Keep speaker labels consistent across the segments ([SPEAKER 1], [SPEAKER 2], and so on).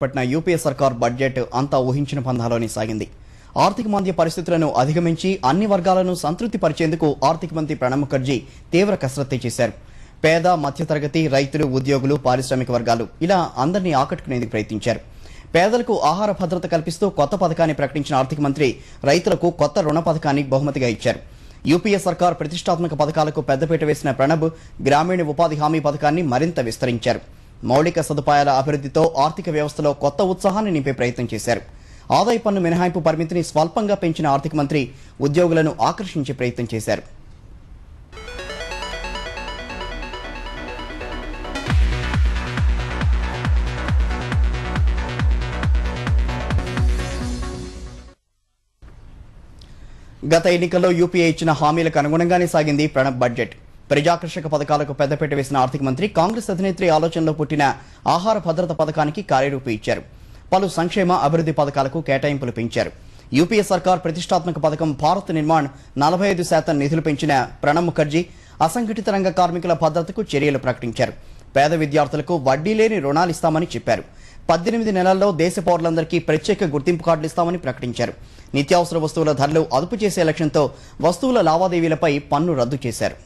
[SPEAKER 1] పట్న UPA సర్కార్ budget అంతా ఊహించిన పందాలోనే సాగింది. ఆర్థిక మాంద్య పరిస్థితులను అధిగమించి అన్ని వర్గాలను సంతృప్తి పరిచేందుకు ఆర్థిక మంత్రి ప్రణబ్ ముఖర్జీ తీవ్ర కసరత్తు చేశారు. పేద, మధ్యతరగతి, రైతులు, ఉద్యోగులు, పారిశ్రామిక వర్గాలు ఇలా అందరినీ ఆకట్టుకునేందుకు ప్రయత్నించారు. పేదలకు ఆహార భద్రత కల్పిస్తూ కొత్త పథకాన్ని ప్రకటించిన ఆర్థిక మంత్రి రైతులకు కొత్త రుణ పథకాన్ని బహుమతిగా ఇచ్చారు. యూపీఏ సర్కార్ ప్రతిష్టాత్మక పథకాలకు పెద్దపీట వేసిన ప్రణబ్ గ్రామీణ ఉపాధి హామీ పథకాన్ని మరింత విస్తరించారు. మౌలిక సదుపాయాల అభివృద్ధితో ఆర్థిక వ్యవస్థలో కొత్త ఉత్సాహాన్ని నింపే ప్రయత్నం చేశారు. ఆదాయ పన్ను మినహాయింపు పరిమితిని స్వల్పంగా పెంచిన ఆర్థిక మంత్రి ఉద్యోగులను ఆకర్షించే ప్రయత్నం చేశారు. గత ఎన్నికల్లో యూపీఏ ఇచ్చిన హామీలకు అనుగుణంగానే సాగింది ప్రణబ్ బడ్జెట్. ప్రజాకర్షక పథకాలకు పెద్దపీట వేసిన ఆర్థిక మంత్రి కాంగ్రెస్ అధినేత్రి ఆలోచనలో పుట్టిన ఆహార భద్రత పథకానికి కార్యరూపం ఇచ్చారు. పలు సంక్షేమ అభివృద్ధి పథకాలకు కేటాయింపులు పెంచారు. యూపీఏ సర్కార్ ప్రతిష్టాత్మక పథకం భారత్ నిర్మాణ్ 45% నిధులు పెంచిన ప్రణబ్ ముఖర్జీ అసంఘటిత రంగ కార్మికుల భద్రతకు చర్యలు ప్రకటించారు. పేద విద్యార్థులకు వడ్డీ లేని రుణాలు ఇస్తామని చెప్పారు. 18 నెలల్లో దేశ పౌరులందరికీ ప్రత్యేక గుర్తింపు కార్డులు ఇస్తామని ప్రకటించారు. నిత్యావసర వస్తువుల ధరలు అదుపు చేసే లక్ష్యంతో వస్తువుల లావాదేవీలపై పన్ను రద్దు చేశారు.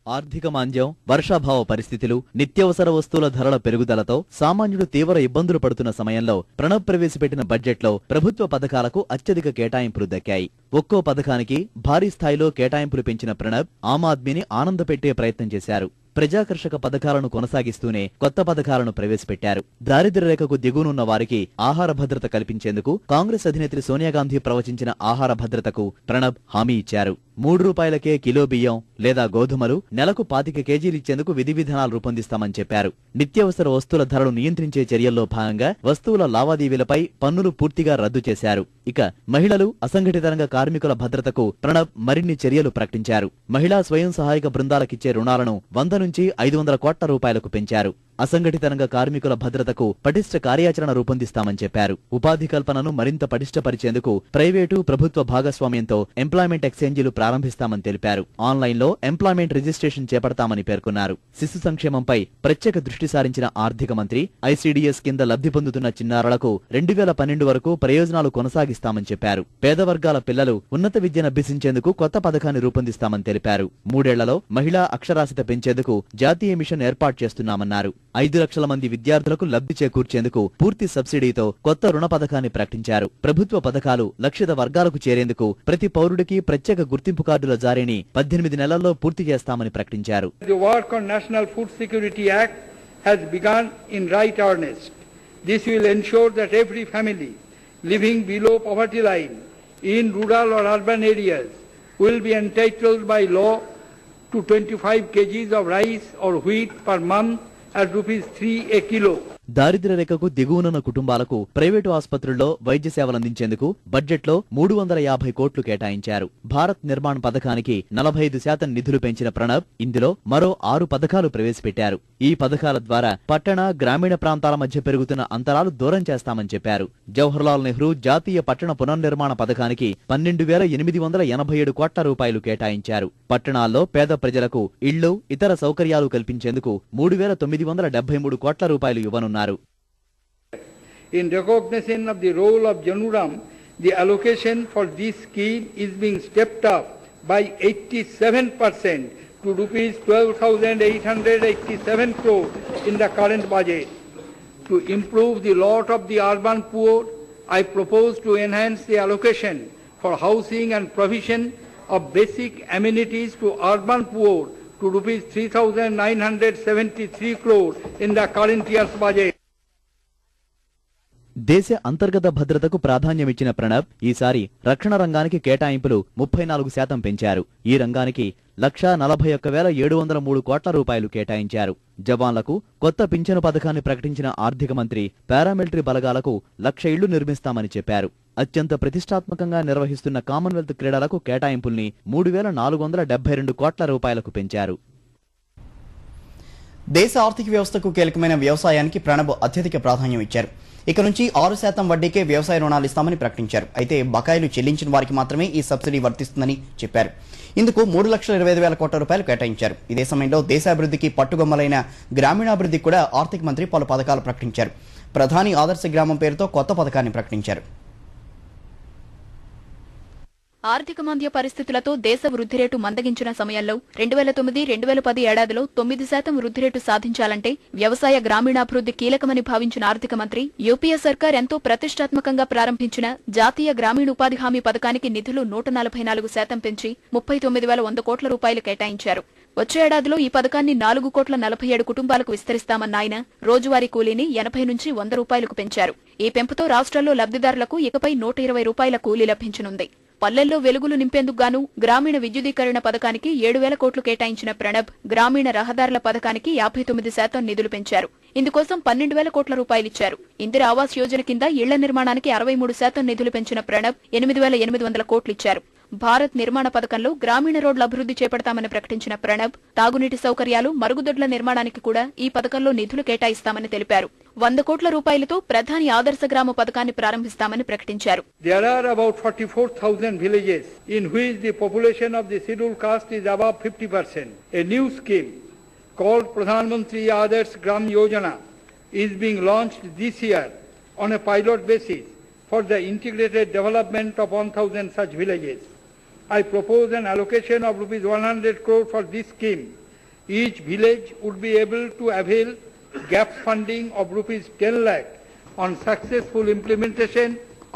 [SPEAKER 2] ఆర్థిక మాంద్యం, వర్షాభావ పరిస్థితులు, నిత్యావసర వస్తువుల ధరల పెరుగుదలతో సామాన్యుడు తీవ్ర ఇబ్బందులు పడుతున్న సమయంలో ప్రణబ్ ప్రవేశపెట్టిన బడ్జెట్లో ప్రభుత్వ పథకాలకు అత్యధిక కేటాయింపులు దక్కాయి. ఒక్కో పథకానికి భారీ స్థాయిలో కేటాయింపులు పెంచిన ప్రణబ్ ఆమ్ ఆద్మీని ఆనందపెట్టే ప్రయత్నం చేశారు. ప్రజాకర్షక పథకాలను కొనసాగిస్తూనే కొత్త పథకాలను ప్రవేశపెట్టారు. దారిద్ర్య రేఖకు దిగువనున్న వారికి ఆహార భద్రత కల్పించేందుకు కాంగ్రెస్ అధినేత్రి సోనియాగాంధీ ప్రవచించిన ఆహార భద్రతకు ప్రణబ్ హామీ ఇచ్చారు. 3 రూపాయలకే కిలో బియ్యం లేదా గోధుమలు, నెలకు 25 కేజీలు ఇచ్చేందుకు విధి విధానాలు రూపొందిస్తామని చెప్పారు. నిత్యావసర వస్తువుల ధరలు నియంత్రించే చర్యల్లో భాగంగా వస్తువుల లావాదేవీలపై పన్నులు పూర్తిగా రద్దు చేశారు. ఇక మహిళలు, అసంఘటిత రంగ కార్మికుల భద్రతకు ప్రణబ్ మరిన్ని చర్యలు ప్రకటించారు. మహిళా స్వయం సహాయక బృందాలకిచ్చే రుణాలను 100 నుంచి 500 కోట్ల రూపాయలకు పెంచారు. అసంఘటిత రంగ కార్మికుల భద్రతకు పటిష్ట కార్యాచరణ రూపొందిస్తామని చెప్పారు. ఉపాధి కల్పనను మరింత పటిష్టపరిచేందుకు ప్రైవేటు, ప్రభుత్వ భాగస్వామ్యంతో ఎంప్లాయ్మెంట్ ఎక్స్చేంజీలు ప్రారంభిస్తామని తెలిపారు. ఆన్లైన్లో ఎంప్లాయ్మెంట్ రిజిస్ట్రేషన్ చేపడతామని పేర్కొన్నారు. శిశు సంక్షేమంపై ప్రత్యేక దృష్టి సారించిన ఆర్థిక మంత్రి ఐసీడీఎస్ కింద లబ్ధి పొందుతున్న చిన్నారులకు 2012 వరకు ప్రయోజనాలు కొనసాగిస్తామని చెప్పారు. పేద వర్గాల పిల్లలు ఉన్నత విద్యను అభ్యసించేందుకు కొత్త పథకాన్ని రూపొందిస్తామని తెలిపారు. 3 ఏళ్లలో మహిళా అక్షరాస్యత పెంచేందుకు జాతీయ మిషన్ ఏర్పాటు చేస్తున్నామన్నారు. 5 లక్షల మంది విద్యార్థులకు లబ్ధి చేకూర్చేందుకు పూర్తి సబ్సిడీతో కొత్త రుణ పథకాన్ని ప్రకటించారు. ప్రభుత్వ పథకాలు లక్షిత వర్గాలకు చేరేందుకు ప్రతి పౌరుడికి ప్రత్యేక గుర్తింపు కార్డుల జారీని 18 నెలల్లో పూర్తి చేస్తామని ప్రకటించారు.
[SPEAKER 3] The work on National Food Security Act has begun in right earnest. This will ensure that every family living below poverty line in rural or urban areas will be entitled by law to 25 kgs of rice or wheat per month at ₹3 a kilo.
[SPEAKER 2] దారిద్ర్య రేఖకు దిగువనున్న కుటుంబాలకు private ఆసుపత్రుల్లో వైద్య సేవలందించేందుకు బడ్జెట్లో 350 కోట్లు కేటాయించారు. భారత్ నిర్మాణ్ పథకానికి 45% నిధులు పెంచిన ప్రణబ్ ఇందులో మరో 6 పథకాలు ప్రవేశపెట్టారు. ఈ పథకాల ద్వారా పట్టణ, గ్రామీణ ప్రాంతాల మధ్య పెరుగుతున్న అంతరాలు దూరం చేస్తామని చెప్పారు. జవహర్లాల్ నెహ్రూ జాతీయ పట్టణ పునర్నిర్మాణ పథకానికి 12,887 కోట్ల రూపాయలు కేటాయించారు. పట్టణాల్లో పేద ప్రజలకు ఇళ్లు, ఇతర సౌకర్యాలు కల్పించేందుకు 3,973 కోట్ల రూపాయలు ఇవ్వనున్నారు.
[SPEAKER 3] In recognition of the role of Januram, the allocation for this scheme is being stepped up by 87% to ₹12,887 crore in the current budget. To improve the lot of the urban poor, I propose to enhance the allocation for housing and provision of basic amenities to urban poor to ₹3,973 crore in the current year's budget.
[SPEAKER 2] దేశ అంతర్గత భద్రతకు ప్రాధాన్యమిచ్చిన ప్రణబ్ ఈసారి రక్షణ రంగానికి కేటాయింపులు 34% పెంచారు. ఈ రంగానికి 1,41,703 కోట్ల రూపాయలు కేటాయించారు. జవాన్లకు కొత్త పింఛను పథకాన్ని ప్రకటించిన ఆర్థిక మంత్రి పారామిలిటరీ బలగాలకు 1,00,000 ఇళ్లు నిర్మిస్తామని చెప్పారు. అత్యంత ప్రతిష్టాత్మకంగా నిర్వహిస్తున్న కామన్వెల్త్ క్రీడలకు కేటాయింపుల్ని 3,472 కోట్ల రూపాయలకు పెంచారు.
[SPEAKER 1] దేశ ఆర్థిక వ్యవస్థకు కీలకమైన వ్యవసాయానికి ప్రణబ్ అత్యధిక ప్రాధాన్యం ఇచ్చారు. ఇక నుంచి 6% వడ్డీకే వ్యవసాయ రుణాలు ఇస్తామని ప్రకటించారు. అయితే బకాయిలు చెల్లించిన వారికి మాత్రమే ఈ సబ్సిడీ వర్తిస్తుందని చెప్పారు. ఇందుకు 3,25,000 కోట్ల రూపాయలు కేటాయించారు. ఇదే సమయంలో దేశాభివృద్ధికి పట్టుగొమ్మలైన గ్రామీణాభివృద్ధికి కూడా ఆర్థిక మంత్రి పలు పథకాలు ప్రకటించారు. ప్రధాని ఆదర్శ గ్రామం పేరుతో కొత్త పథకాన్ని ప్రకటించారు.
[SPEAKER 4] ఆర్థిక మాంద్య పరిస్థితులతో దేశ వృద్ధి రేటు మందగించిన సమయంలో 2009-2010 ఏడాదిలో 9% వృద్ధి రేటు సాధించాలంటే వ్యవసాయ గ్రామీణాభివృద్ధి కీలకమని భావించిన ఆర్థిక మంత్రి యూపీఏ సర్కార్ ఎంతో ప్రతిష్టాత్మకంగా ప్రారంభించిన జాతీయ గ్రామీణ ఉపాధి హామీ పథకానికి నిధులు 144% పెంచి 39,100 కోట్ల రూపాయలు కేటాయించారు. వచ్చే ఏడాదిలో ఈ పథకాన్ని 4,47 కుటుంబాలకు విస్తరిస్తామన్న ఆయన రోజువారీ కూలీని 80 నుంచి 100 రూపాయలకు పెంచారు. ఈ పెంపుతో రాష్ట్రాల్లో లబ్ధిదారులకు ఇకపై 120 రూపాయల కూలీ లభించనుంది. పల్లెల్లో వెలుగులు నింపేందుకు గాను గ్రామీణ విద్యుదీకరణ పథకానికి 7,000 కోట్లు కేటాయించిన ప్రణబ్ గ్రామీణ రహదారుల పథకానికి 59% నిధులు పెంచారు. ఇందుకోసం 12,000 కోట్ల రూపాయలిచ్చారు. ఇందిరా ఆవాస్ యోజన కింద ఇళ్ల నిర్మాణానికి 63% నిధులు పెంచిన ప్రణబ్ 8,800 కోట్లిచ్చారు. భారత్ నిర్మాణ పథకంలో గ్రామీణ రోడ్ల అభివృద్ధి చేపడతామని ప్రకటించిన ప్రణబ్ తాగునీటి సౌకర్యాలు, మరుగుదొడ్ల నిర్మాణానికి కూడా ఈ పథకంలో నిధులు కేటాయిస్తామని తెలిపారు. 100 కోట్ల రూపాయలతో ప్రధాని ఆదర్శ గ్రామ పథకాన్ని ప్రారంభిస్తామని ప్రకటించారు.
[SPEAKER 3] There are about 44,000 villages in which the population of the scheduled caste is above 50%. A new scheme called Pradhan Mantri Adarsh Gram Yojana is being launched this year on a pilot basis for the integrated development of 1,000 such villages. I propose an allocation of rupees 100 crore for this scheme. Each village would be able to avail gap funding of rupees 10 lakh on successful implementation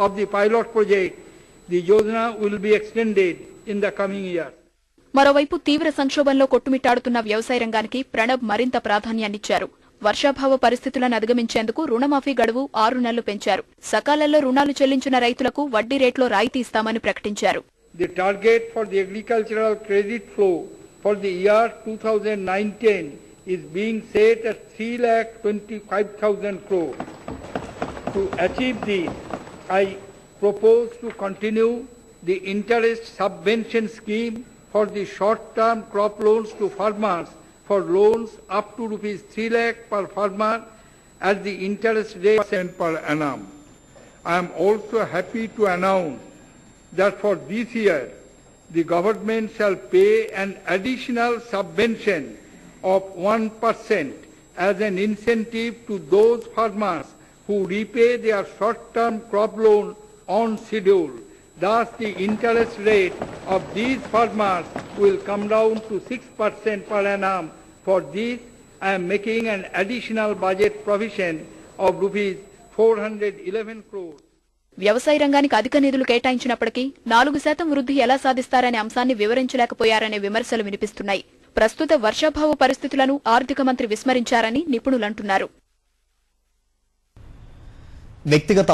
[SPEAKER 3] of the pilot project. The Yojana will be extended in the coming years.
[SPEAKER 4] మరోవైపు తీవ్ర సంక్షోభంలో కొట్టుమిట్టాడుతున్న వ్యవసాయ రంగానికి ప్రణబ్ మరింత ప్రాధాన్యాన్నిచ్చారు. వర్షాభావ పరిస్థితులను అధిగమించేందుకు రుణమాఫీ గడువు 6 నెలలు పెంచారు. సకాలంలో రుణాలు చెల్లించిన రైతులకు వడ్డీ రేట్లో రాయితీ ఇస్తామని ప్రకటించారు.
[SPEAKER 3] The target for the agricultural credit flow for the year 2019 is being set at 3,25,000 crore. To achieve this, I propose to continue the interest subvention scheme for the short-term crop loans to farmers for loans up to rupees 3 lakh per farmer at the interest rate per annum. I am also happy to announce that for this year, the government shall pay an additional subvention of 1% as an incentive to those farmers who repay their short-term crop loan on schedule. Thus, the interest rate of these farmers will come down to 6% per annum. For this, I am making an additional budget provision of rupees 411 crores.
[SPEAKER 4] వ్యవసాయ రంగానికి అధిక నిధులు కేటాయించినప్పటికీ 4% వృద్ధి ఎలా సాధిస్తారనే అంశాన్ని వివరించలేకపోయారనే విమర్శలు వినిపిస్తున్నాయి. ప్రస్తుత వర్షాభావ పరిస్థితులను ఆర్థిక మంత్రి విస్మరించారని నిపుణులంటున్నారు.
[SPEAKER 1] వ్యక్తిగత